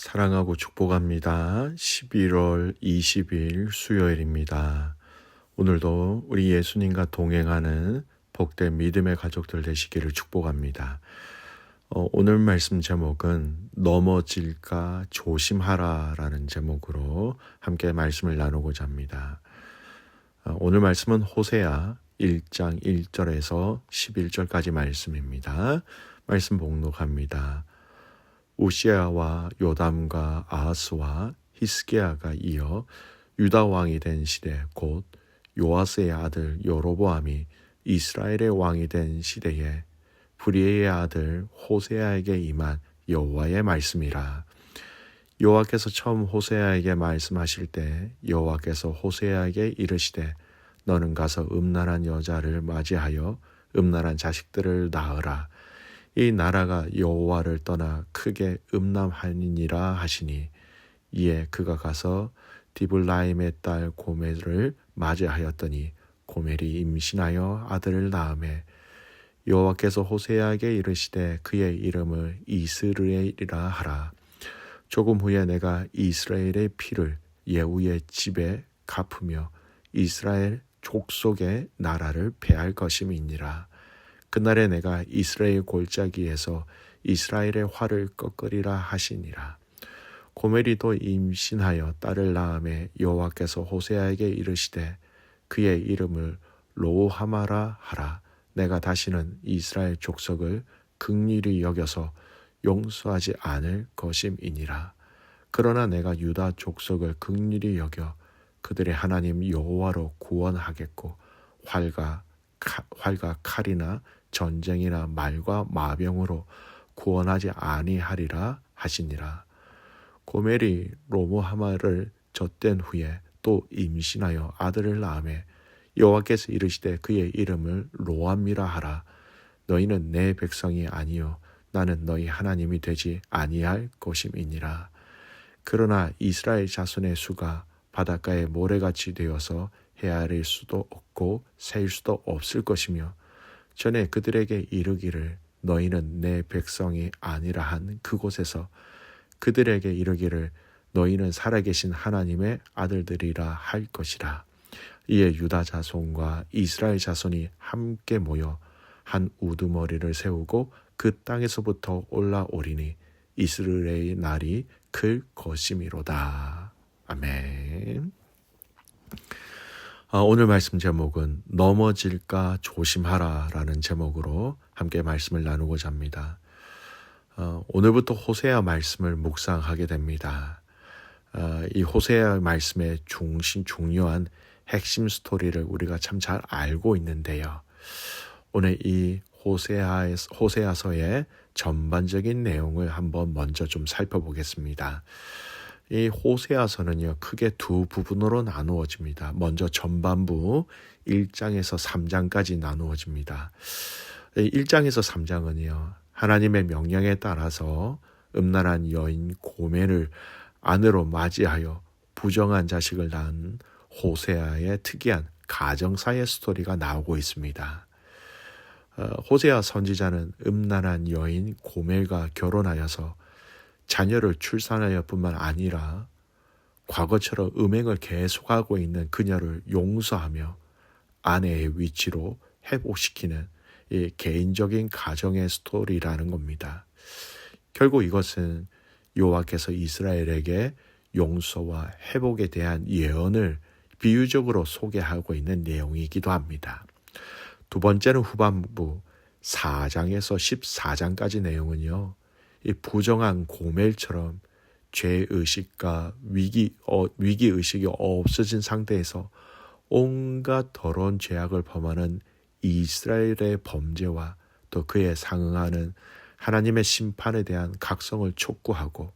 사랑하고 축복합니다. 11월 20일 수요일입니다. 오늘도 우리 예수님과 동행하는 복된 믿음의 가족들 되시기를 축복합니다. 오늘 말씀 제목은 넘어질까 조심하라 라는 제목으로 함께 말씀을 나누고자 합니다. 오늘 말씀은 호세아 1장 1절에서 11절까지 말씀입니다. 말씀 봉독합니다. 우시아와 요담과 아하스와 히스기야가 이어 유다 왕이 된 시대 곧 요아스의 아들 여로보암이 이스라엘의 왕이 된 시대에 브리에의 아들 호세아에게 임한 여호와의 말씀이라. 여호와께서 처음 호세아에게 말씀하실 때 여호와께서 호세아에게 이르시되 너는 가서 음란한 여자를 맞이하여 음란한 자식들을 낳으라. 이 나라가 여호와를 떠나 크게 음란하니라 하시니 이에 그가 가서 디블라임의 딸 고멜을 맞이하였더니 고멜이 임신하여 아들을 낳으매 여호와께서 호세아에게 이르시되 그의 이름을 이스르엘이라 하라. 조금 후에 내가 이스라엘의 피를 예후의 집에 갚으며 이스라엘 족속의 나라를 패할 것임이니라. 그날에 내가 이스라엘 골짜기에서 이스라엘의 활을 꺾으리라 하시니라. 고멜이 또 임신하여 딸을 낳으매 여호와께서 호세아에게 이르시되 그의 이름을 로하마라 하라. 내가 다시는 이스라엘 족속을 긍휼히 여겨서 용서하지 않을 것임이니라. 그러나 내가 유다 족속을 긍휼히 여겨 그들의 하나님 여호와로 구원하겠고 활과 칼이나 전쟁이나 말과 마병으로 구원하지 아니하리라 하시니라. 고멜이 로모하마를 젖된 후에 또 임신하여 아들을 낳으매 여호와께서 이르시되 그의 이름을 로암이라 하라. 너희는 내 백성이 아니요 나는 너희 하나님이 되지 아니할 것임이니라. 그러나 이스라엘 자손의 수가 바닷가의 모래같이 되어서 헤아릴 수도 없고 셀 수도 없을 것이며 전에 그들에게 이르기를 너희는 내 백성이 아니라 한 그곳에서 그들에게 이르기를 너희는 살아계신 하나님의 아들들이라 할 것이라. 이에 유다 자손과 이스라엘 자손이 함께 모여 한 우두머리를 세우고 그 땅에서부터 올라오리니 이스라엘의 날이 클 것이미로다. 아멘. 오늘 말씀 제목은 넘어질까 조심하라 라는 제목으로 함께 말씀을 나누고자 합니다. 오늘부터 호세아 말씀을 묵상하게 됩니다. 이 호세아 말씀의 중요한 핵심 스토리를 우리가 참 잘 알고 있는데요. 오늘 이 호세아서의 전반적인 내용을 한번 먼저 좀 살펴보겠습니다. 이 호세아서는요, 크게 두 부분으로 나누어집니다. 먼저 전반부 1장에서 3장까지 나누어집니다. 1장에서 3장은요, 하나님의 명령에 따라서 음란한 여인 고멜을 아내로 맞이하여 부정한 자식을 낳은 호세아의 특이한 가정사의 스토리가 나오고 있습니다. 호세아 선지자는 음란한 여인 고멜과 결혼하여서 자녀를 출산하여 뿐만 아니라 과거처럼 음행을 계속하고 있는 그녀를 용서하며 아내의 위치로 회복시키는 이 개인적인 가정의 스토리라는 겁니다. 결국 이것은 여호와께서 이스라엘에게 용서와 회복에 대한 예언을 비유적으로 소개하고 있는 내용이기도 합니다. 두 번째는 후반부 4장에서 14장까지 내용은요, 이 부정한 고멜처럼 죄의식과 위기의식이 없어진 상태에서 온갖 더러운 죄악을 범하는 이스라엘의 범죄와 또 그에 상응하는 하나님의 심판에 대한 각성을 촉구하고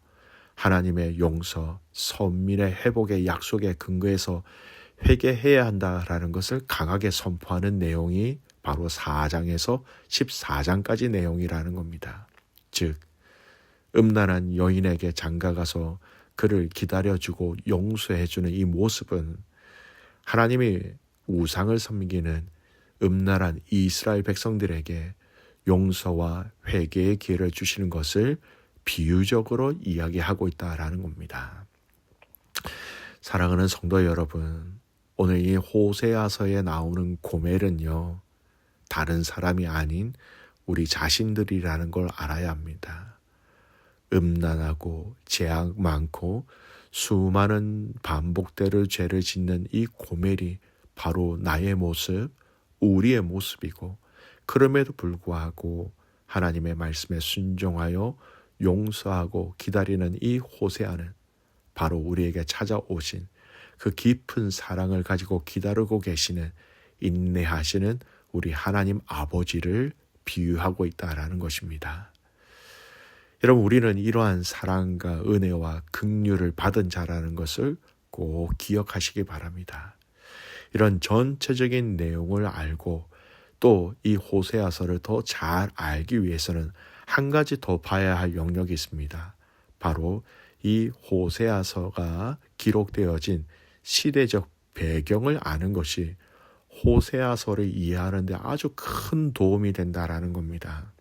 하나님의 용서, 선민의 회복의 약속에 근거해서 회개해야 한다라는 것을 강하게 선포하는 내용이 바로 4장에서 14장까지 내용이라는 겁니다. 즉 음란한 여인에게 장가가서 그를 기다려주고 용서해주는 이 모습은 하나님이 우상을 섬기는 음란한 이스라엘 백성들에게 용서와 회개의 기회를 주시는 것을 비유적으로 이야기하고 있다라는 겁니다. 사랑하는 성도 여러분, 오늘 이 호세아서에 나오는 고멜은요, 다른 사람이 아닌 우리 자신들이라는 걸 알아야 합니다. 음란하고 죄악 많고 수많은 반복되는 죄를 짓는 이 고멜이 바로 나의 모습, 우리의 모습이고, 그럼에도 불구하고 하나님의 말씀에 순종하여 용서하고 기다리는 이 호세아는 바로 우리에게 찾아오신 그 깊은 사랑을 가지고 기다리고 계시는, 인내하시는 우리 하나님 아버지를 비유하고 있다라는 것입니다. 여러분, 우리는 이러한 사랑과 은혜와 긍휼을 받은 자라는 것을 꼭 기억하시기 바랍니다. 이런 전체적인 내용을 알고 또 이 호세아서를 더 잘 알기 위해서는 한 가지 더 봐야 할 영역이 있습니다. 바로 이 호세아서가 기록되어진 시대적 배경을 아는 것이 호세아서를 이해하는 데 아주 큰 도움이 된다라는 겁니다.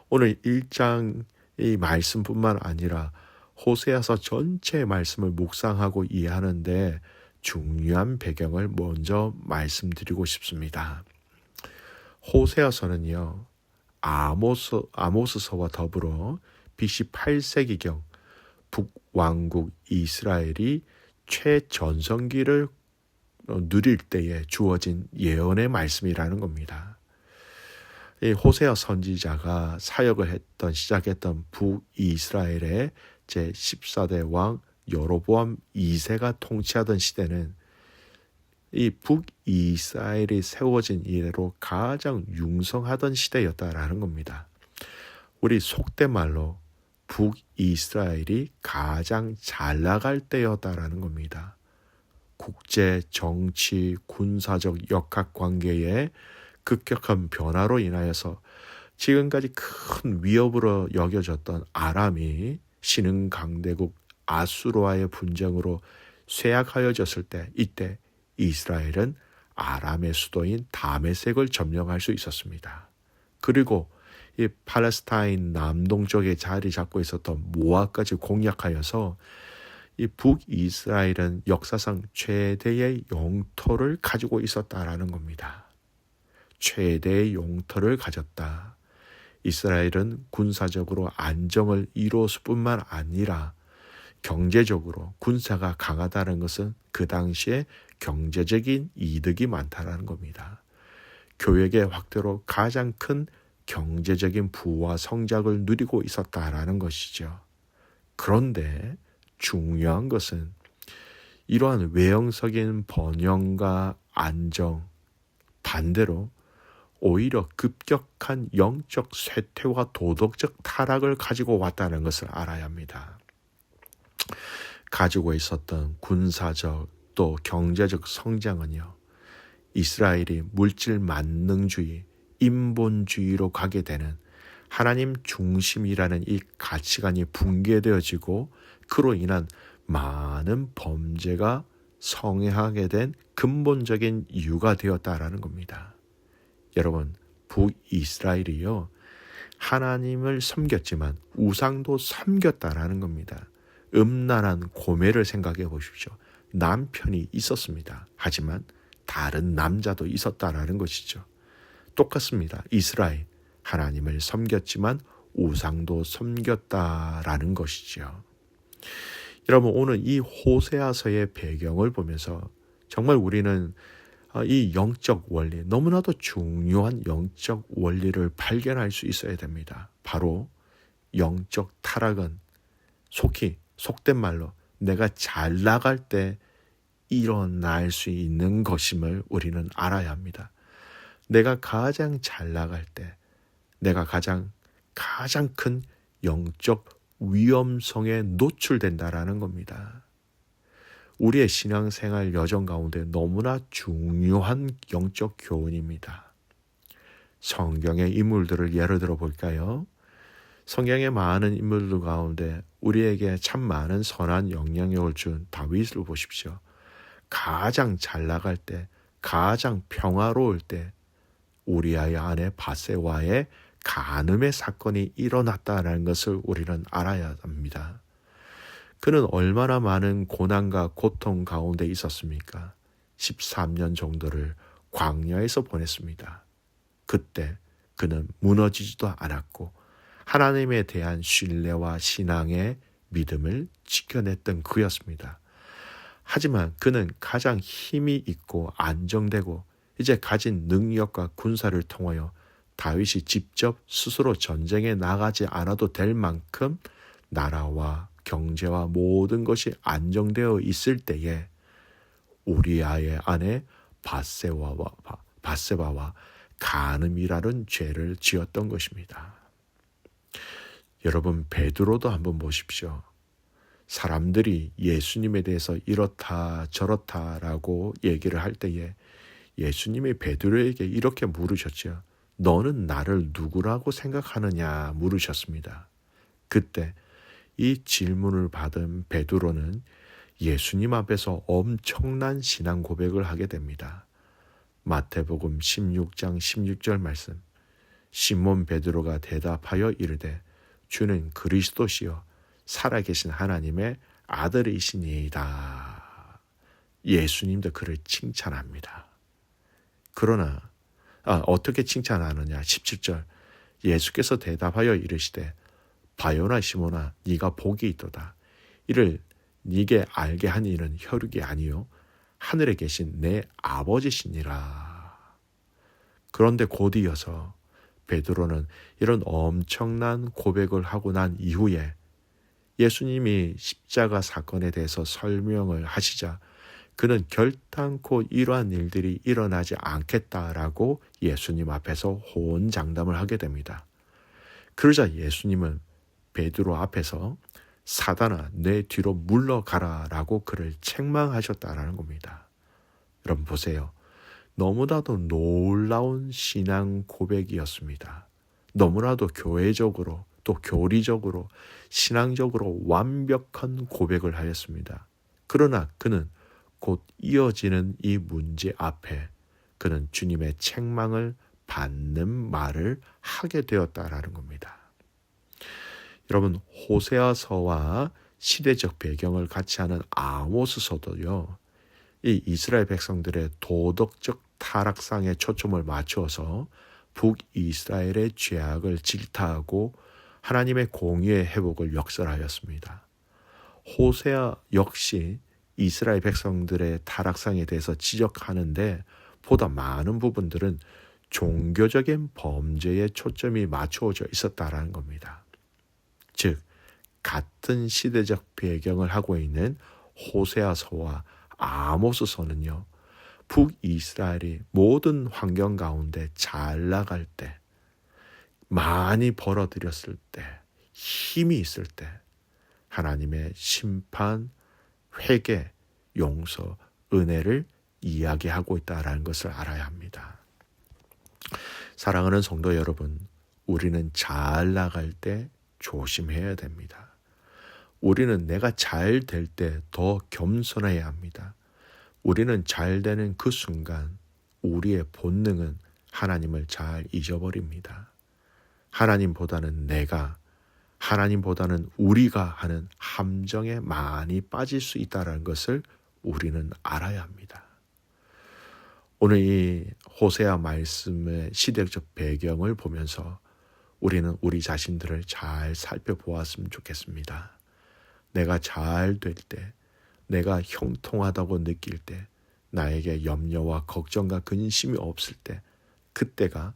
오늘 1장의 말씀뿐만 아니라 호세아서 전체의 말씀을 묵상하고 이해하는데 중요한 배경을 먼저 말씀드리고 싶습니다. 호세아서는요, 아모스서와 더불어 BC 8세기경 북왕국 이스라엘이 최전성기를 누릴 때에 주어진 예언의 말씀이라는 겁니다. 이 호세아 선지자가 사역을 시작했던 북이스라엘의 제14대 왕 여로보암 2세가 통치하던 시대는 이 북이스라엘이 세워진 이래로 가장 융성하던 시대였다라는 겁니다. 우리 속된 말로 북이스라엘이 가장 잘 나갈 때였다라는 겁니다. 국제, 정치, 군사적 역학관계의 급격한 변화로 인하여서 지금까지 큰 위협으로 여겨졌던 아람이 신흥 강대국 아수르와의 분쟁으로 쇠약하여졌을 때, 이때 이스라엘은 아람의 수도인 다메섹을 점령할 수 있었습니다. 그리고 이 팔레스타인 남동쪽에 자리 잡고 있었던 모압까지 공략하여서 이 북이스라엘은 역사상 최대의 영토를 가지고 있었다라는 겁니다. 최대의 영토를 가졌다. 이스라엘은 군사적으로 안정을 이루었을 뿐만 아니라 경제적으로 군사가 강하다는 것은 그 당시에 경제적인 이득이 많다라는 겁니다. 교역의 확대로 가장 큰 경제적인 부와 성장을 누리고 있었다라는 것이죠. 그런데 중요한 것은 이러한 외형적인 번영과 안정, 반대로 오히려 급격한 영적 쇠퇴와 도덕적 타락을 가지고 왔다는 것을 알아야 합니다. 가지고 있었던 군사적 또 경제적 성장은요, 이스라엘이 물질 만능주의, 인본주의로 가게 되는 하나님 중심이라는 이 가치관이 붕괴되어지고 그로 인한 많은 범죄가 성행하게 된 근본적인 이유가 되었다라는 겁니다. 여러분, 북이스라엘이요, 하나님을 섬겼지만 우상도 섬겼다라는 겁니다. 음란한 고멜을 생각해 보십시오. 남편이 있었습니다. 하지만 다른 남자도 있었다라는 것이죠. 똑같습니다. 이스라엘, 하나님을 섬겼지만 우상도 섬겼다라는 것이죠. 여러분, 오늘 이 호세아서의 배경을 보면서 정말 우리는 이 영적 원리, 너무나도 중요한 영적 원리를 발견할 수 있어야 됩니다. 바로 영적 타락은 속된 말로 내가 잘 나갈 때 일어날 수 있는 것임을 우리는 알아야 합니다. 내가 가장 잘 나갈 때 내가 가장 큰 영적 위험성에 노출된다라는 겁니다. 우리의 신앙생활 여정 가운데 너무나 중요한 영적 교훈입니다. 성경의 인물들을 예를 들어 볼까요? 성경의 많은 인물들 가운데 우리에게 참 많은 선한 영향력을 준 다윗을 보십시오. 가장 잘 나갈 때, 가장 평화로울 때 우리아의 아내 바세와의 간음의 사건이 일어났다는 것을 우리는 알아야 합니다. 그는 얼마나 많은 고난과 고통 가운데 있었습니까? 13년 정도를 광야에서 보냈습니다. 그때 그는 무너지지도 않았고 하나님에 대한 신뢰와 신앙의 믿음을 지켜냈던 그였습니다. 하지만 그는 가장 힘이 있고 안정되고 이제 가진 능력과 군사를 통하여 다윗이 직접 스스로 전쟁에 나가지 않아도 될 만큼 나라와 경제와 모든 것이 안정되어 있을 때에 우리아의 아내 바세바와 간음이라는 죄를 지었던 것입니다. 여러분, 베드로도 한번 보십시오. 사람들이 예수님에 대해서 이렇다 저렇다라고 얘기를 할 때에 예수님이 베드로에게 이렇게 물으셨죠. 너는 나를 누구라고 생각하느냐 물으셨습니다. 그때 이 질문을 받은 베드로는 예수님 앞에서 엄청난 신앙 고백을 하게 됩니다. 마태복음 16장 16절 말씀. 시몬 베드로가 대답하여 이르되 주는 그리스도시요 살아계신 하나님의 아들이시니이다. 예수님도 그를 칭찬합니다. 그러나 어떻게 칭찬하느냐? 17절. 예수께서 대답하여 이르시되 바요나 시몬아 네가 복이 있도다. 이를 네게 알게 한 이는 혈육이 아니요 하늘에 계신 내 아버지시니라. 그런데 곧 이어서 베드로는 이런 엄청난 고백을 하고 난 이후에 예수님이 십자가 사건에 대해서 설명을 하시자 그는 결단코 이러한 일들이 일어나지 않겠다라고 예수님 앞에서 호언장담을 하게 됩니다. 그러자 예수님은 베드로 앞에서 사단아 내 뒤로 물러가라 라고 그를 책망하셨다라는 겁니다. 여러분 보세요. 너무나도 놀라운 신앙 고백이었습니다. 너무나도 교회적으로 또 교리적으로 신앙적으로 완벽한 고백을 하였습니다. 그러나 그는 곧 이어지는 이 문제 앞에 그는 주님의 책망을 받는 말을 하게 되었다라는 겁니다. 여러분 호세아서와 시대적 배경을 같이 하는 아모스서도요. 이 이스라엘 백성들의 도덕적 타락상에 초점을 맞추어서 북이스라엘의 죄악을 질타하고 하나님의 공의의 회복을 역설하였습니다. 호세아 역시 이스라엘 백성들의 타락상에 대해서 지적하는데 보다 많은 부분들은 종교적인 범죄에 초점이 맞추어져 있었다라는 겁니다. 즉 같은 시대적 배경을 하고 있는 호세아서와 아모스서는요. 북이스라엘이 모든 환경 가운데 잘 나갈 때, 많이 벌어들였을 때, 힘이 있을 때 하나님의 심판, 회개, 용서, 은혜를 이야기하고 있다는 것을 알아야 합니다. 사랑하는 성도 여러분, 우리는 잘 나갈 때 조심해야 됩니다. 우리는 내가 잘 될 때 더 겸손해야 합니다. 우리는 잘 되는 그 순간 우리의 본능은 하나님을 잘 잊어버립니다. 하나님보다는 내가, 하나님보다는 우리가 하는 함정에 많이 빠질 수 있다는 것을 우리는 알아야 합니다. 오늘 이 호세아 말씀의 시대적 배경을 보면서 우리는 우리 자신들을 잘 살펴보았으면 좋겠습니다. 내가 잘 될 때, 내가 형통하다고 느낄 때, 나에게 염려와 걱정과 근심이 없을 때, 그때가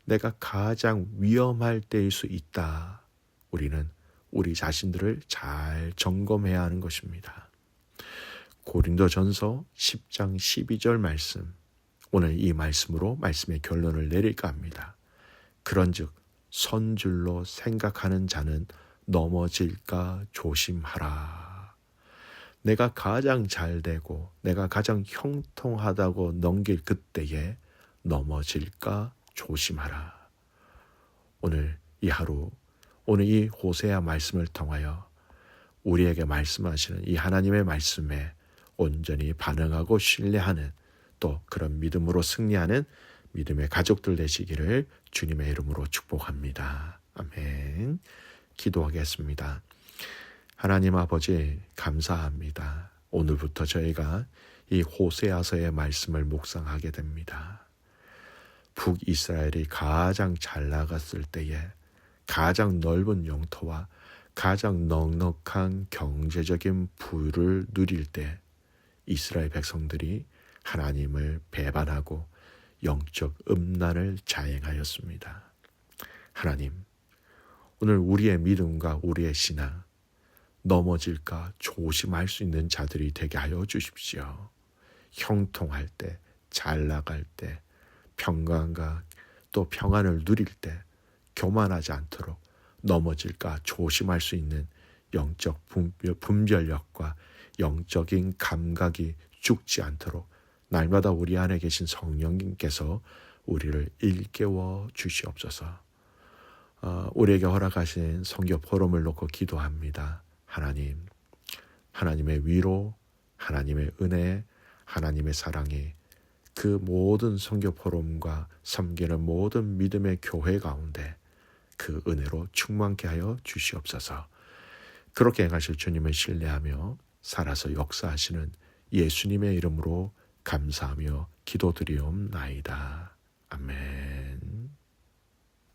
내가 가장 위험할 때일 수 있다. 우리는 우리 자신들을 잘 점검해야 하는 것입니다. 고린도전서 10장 12절 말씀, 오늘 이 말씀으로 말씀의 결론을 내릴까 합니다. 그런즉 선줄로 생각하는 자는 넘어질까 조심하라. 내가 가장 잘되고 내가 가장 형통하다고 넘길 그때에 넘어질까 조심하라. 오늘 이 하루, 오늘 이 호세아 말씀을 통하여 우리에게 말씀하시는 이 하나님의 말씀에 온전히 반응하고 신뢰하는 또 그런 믿음으로 승리하는 믿음의 가족들 되시기를 주님의 이름으로 축복합니다. 아멘. 기도하겠습니다. 하나님 아버지 감사합니다. 오늘부터 저희가 이 호세아서의 말씀을 묵상하게 됩니다. 북이스라엘이 가장 잘 나갔을 때에 가장 넓은 영토와 가장 넉넉한 경제적인 부를 누릴 때 이스라엘 백성들이 하나님을 배반하고 영적 음란을 자행하였습니다. 하나님, 오늘 우리의 믿음과 우리의 신앙 넘어질까 조심할 수 있는 자들이 되게 하여 주십시오. 형통할 때, 잘 나갈 때, 평강과 또 평안을 누릴 때 교만하지 않도록 넘어질까 조심할 수 있는 영적 분별력과 영적인 감각이 죽지 않도록 날마다 우리 안에 계신 성령님께서 우리를 일깨워 주시옵소서. 우리에게 허락하신 선교 포럼을 놓고 기도합니다. 하나님, 하나님의 위로, 하나님의 은혜, 하나님의 사랑이 그 모든 선교 포럼과 섬기는 모든 믿음의 교회 가운데 그 은혜로 충만케 하여 주시옵소서. 그렇게 행하실 주님을 신뢰하며 살아서 역사하시는 예수님의 이름으로 감사하며 기도드리옵나이다. 아멘.